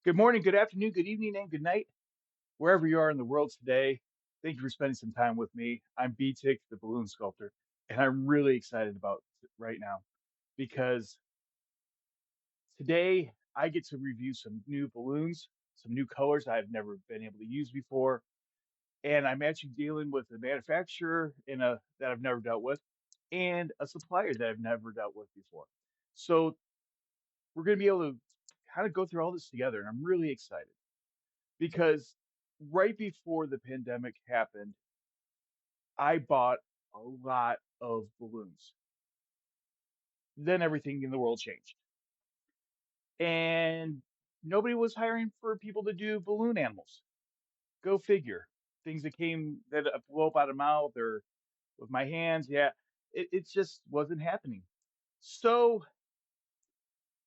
Good morning, good afternoon, good evening, and good night, wherever you are in the world today. Thank you for spending some time with me. I'm B-Tick, the balloon sculptor, and I'm really excited about right now because today I get to review some new balloons, some new colors I've never been able to use before, and I'm actually dealing with a manufacturer that I've never dealt with and a supplier that I've never dealt with before. So we're going to be able to kind of go through all this together, and I'm really excited. Because right before the pandemic happened, I bought a lot of balloons. Then everything in the world changed. And nobody was hiring for people to do balloon animals. Go figure. Things that came that blow up out of mouth or with my hands, yeah, it just wasn't happening. So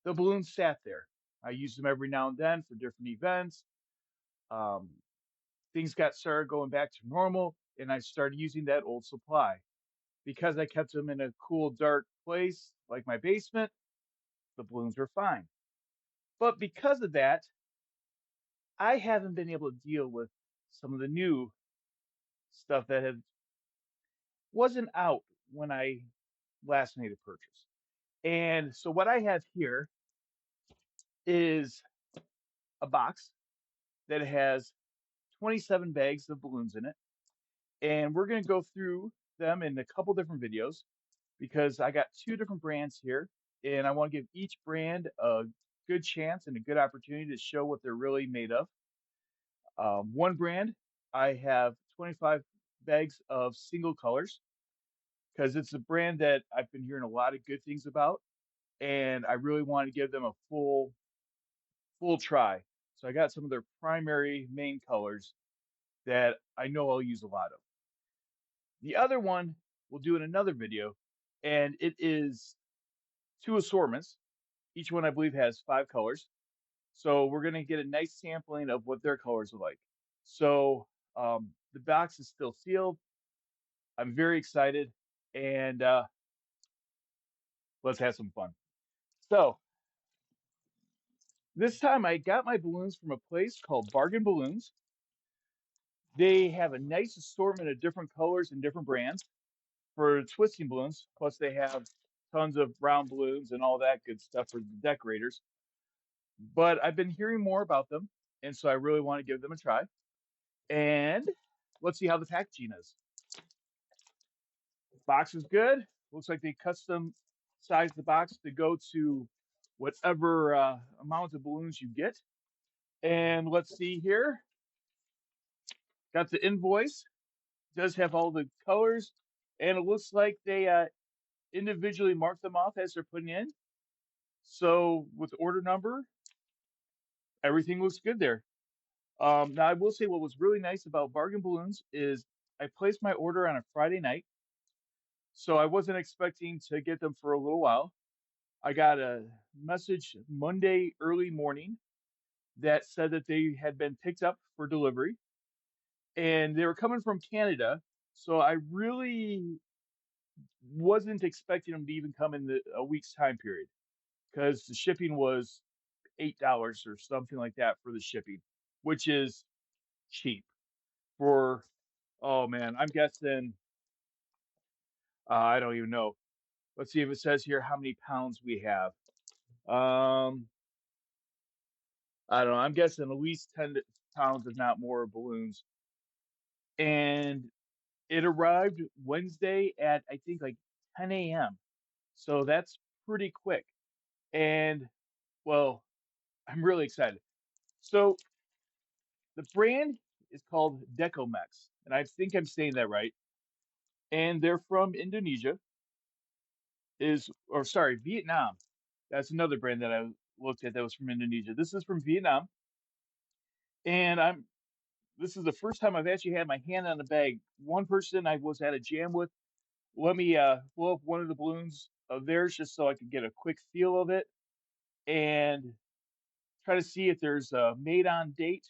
the balloons sat there. I used them every now and then for different events. Um, Things got started going back to normal, and I started using that old supply. Because I kept them in a cool, dark place like my basement, the balloons were fine. But because of that, I haven't been able to deal with some of the new stuff that wasn't out when I last made a purchase. And so what I have here is a box that has 27 bags of balloons in it. And we're going to go through them in a couple different videos because I got two different brands here, and I want to give each brand a good chance and a good opportunity to show what they're really made of. One brand, I have 25 bags of single colors because it's a brand that I've been hearing a lot of good things about, and I really want to give them a full try. So I got some of their primary main colors that I know I'll use a lot of. The other one we'll do in another video, and it is two assortments. Each one, I believe, has five colors. So we're going to get a nice sampling of what their colors are like. So the box is still sealed. I'm very excited, and let's have some fun. So this time I got my balloons from a place called Bargain Balloons. They have a nice assortment of different colors and different brands for twisting balloons. Plus, they have tons of round balloons and all that good stuff for the decorators. But I've been hearing more about them, and so I really want to give them a try. And let's see how the packaging is. Box is good. Looks like they custom sized the box to go to whatever amount of balloons you get. And let's see here. Got the invoice. Does have all the colors, and it looks like they individually mark them off as they're putting in. So with the order number, everything looks good there. Now I will say what was really nice about Bargain Balloons is I placed my order on a Friday night, so I wasn't expecting to get them for a little while. I got a message Monday early morning that said that they had been picked up for delivery and they were coming from Canada. So I really wasn't expecting them to even come in a week's time period because the shipping was $8 or something like that for the shipping, which is cheap for, oh man, I'm guessing, I don't even know. Let's see if it says here how many pounds we have. Um, I don't know. I'm guessing at least 10 pounds, if not more, of balloons. And it arrived Wednesday at, I think, like 10 a.m. So that's pretty quick. And, well, I'm really excited. So the brand is called Decomex, and I think I'm saying that right. And they're from Indonesia, or sorry, Vietnam. That's another brand that I looked at that was from Indonesia. This is from Vietnam, and this is the first time I've actually had my hand on the bag. One person I was at a jam with let me blow up one of the balloons of theirs just so I could get a quick feel of it and try to see if there's a made on date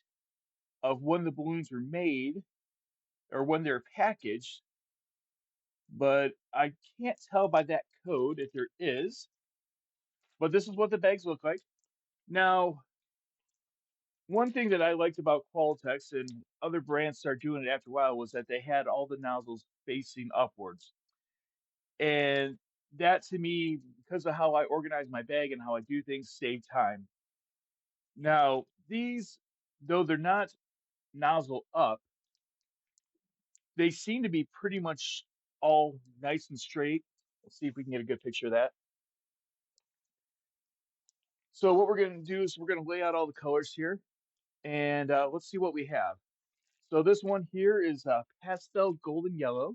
of when the balloons were made or when they're packaged. But I can't tell by that code if there is. But this is what the bags look like. Now, One thing that I liked about Qualtex and other brands started doing it after a while was that they had all the nozzles facing upwards. And that to me, because of how I organize my bag and how I do things, save time. Now, these, though they're not nozzle up, they seem to be pretty much all nice and straight. Let's see if we can get a good picture of that. So what we're going to do is we're going to lay out all the colors here, and let's see what we have. So this one here is pastel golden yellow.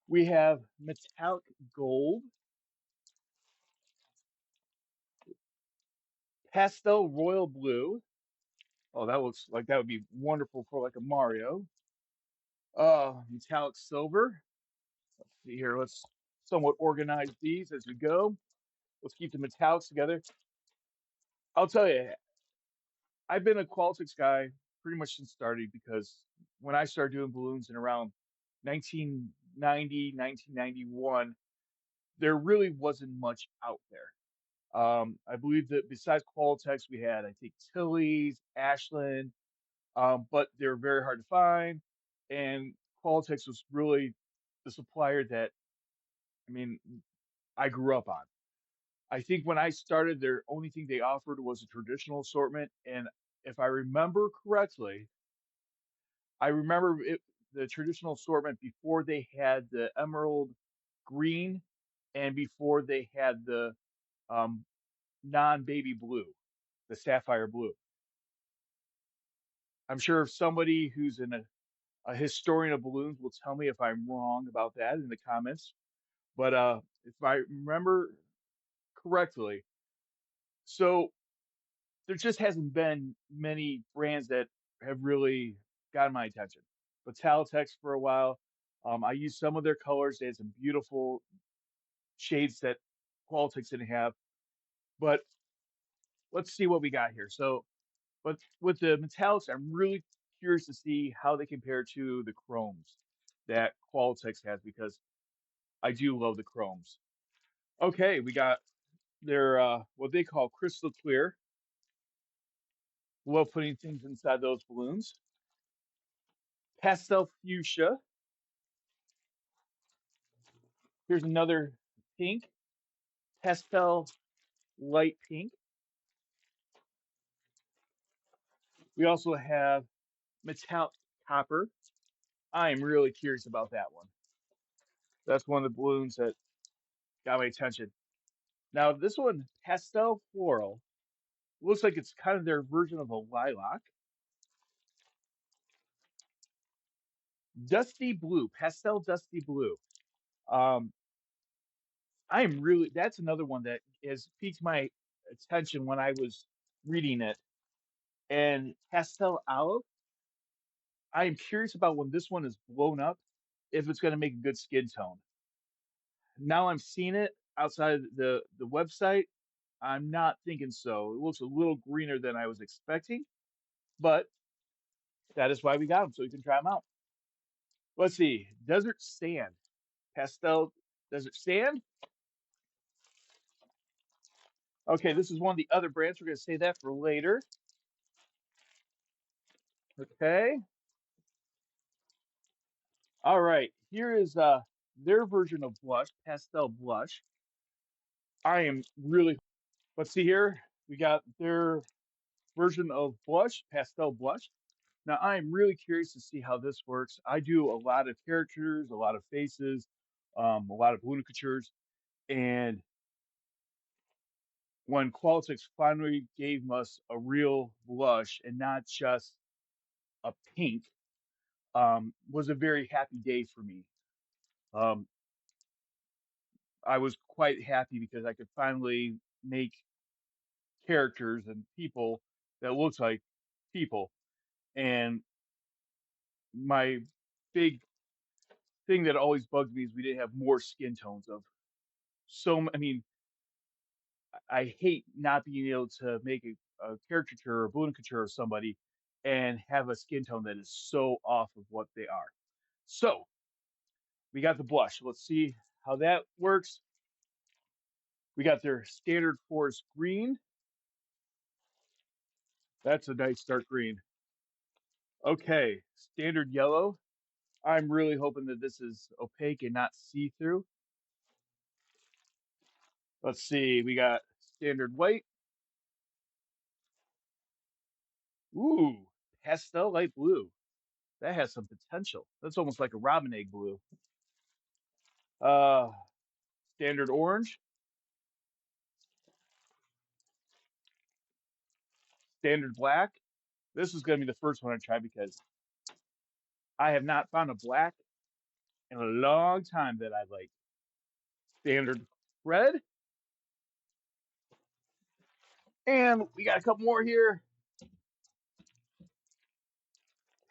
We have metallic gold, pastel royal blue. Oh, that looks like that would be wonderful for like a Mario. Metallic silver. Let's see here. Let's somewhat organize these as we go. Let's keep the metallics together. I'll tell you, I've been a Qualtrics guy pretty much since started because when I started doing balloons in around 1990, 1991, there really wasn't much out there. I believe that besides Qualtex, we had, I think, Tilly's, Ashland, but they're very hard to find. And Qualtex was really the supplier that, I mean, I grew up on. I think when I started, their only thing they offered was a traditional assortment. And if I remember correctly, I remember the traditional assortment before they had the emerald green and before they had the um, non-baby blue, the sapphire blue. I'm sure if somebody who's a historian of balloons will tell me if I'm wrong about that in the comments. But if I remember correctly, so there just hasn't been many brands that have really gotten my attention. But Talitex for a while, I used some of their colors. They had some beautiful shades that Qualitex didn't have. But let's see what we got here. So, but with the metallics, I'm really curious to see how they compare to the chromes that Qualitex has because I do love the chromes. Okay, we got their what they call crystal clear. Love putting things inside those balloons. Pastel fuchsia. Here's another pink. Pastel light pink. We also have metallic copper. I am really curious about that one. That's one of the balloons that got my attention. Now this one, pastel floral, looks like it's kind of their version of a lilac. Dusty blue, pastel dusty blue. Um, I'm really that's another one that has piqued my attention when I was reading it. And pastel olive, I am curious about when this one is blown up, if it's going to make a good skin tone. Now I'm seeing it outside the website. I'm not thinking so. It looks a little greener than I was expecting, but that is why we got them, so we can try them out. Let's see, desert sand, pastel desert sand. Okay, this is one of the other brands. We're going to save that for later. Okay. All right. Here is their version of blush, pastel blush. I am really let's see here. We got their version of blush, pastel blush. Now I am really curious to see how this works. I do a lot of characters, a lot of faces, a lot of caricatures, and when Qualtrics finally gave us a real blush and not just a pink, was a very happy day for me. Um, I was quite happy because I could finally make characters and people that looks like people. And my big thing that always bugged me is we didn't have more skin tones of I mean, I hate not being able to make a caricature or a caricature of somebody and have a skin tone that is so off of what they are. So we got the blush. Let's see how that works. We got their standard forest green. That's a nice dark green. Okay, standard yellow. I'm really hoping that this is opaque and not see-through. Let's see. We got standard white. Ooh, pastel light blue. That has some potential. That's almost like a robin egg blue. Uh, standard orange, standard black. This is going to be the first one I try because I have not found a black in a long time that I like. Standard red, and we got a couple more here.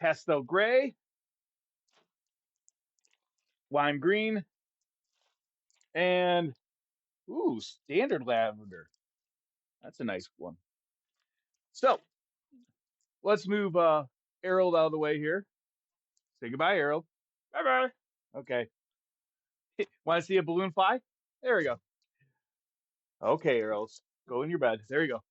Pastel gray, lime green, and ooh, standard lavender. That's a nice one. So let's move Harold out of the way here. Say goodbye, Harold. Bye bye. Okay. Want to see a balloon fly? There we go. Okay, Harold. Go in your bed. There you go.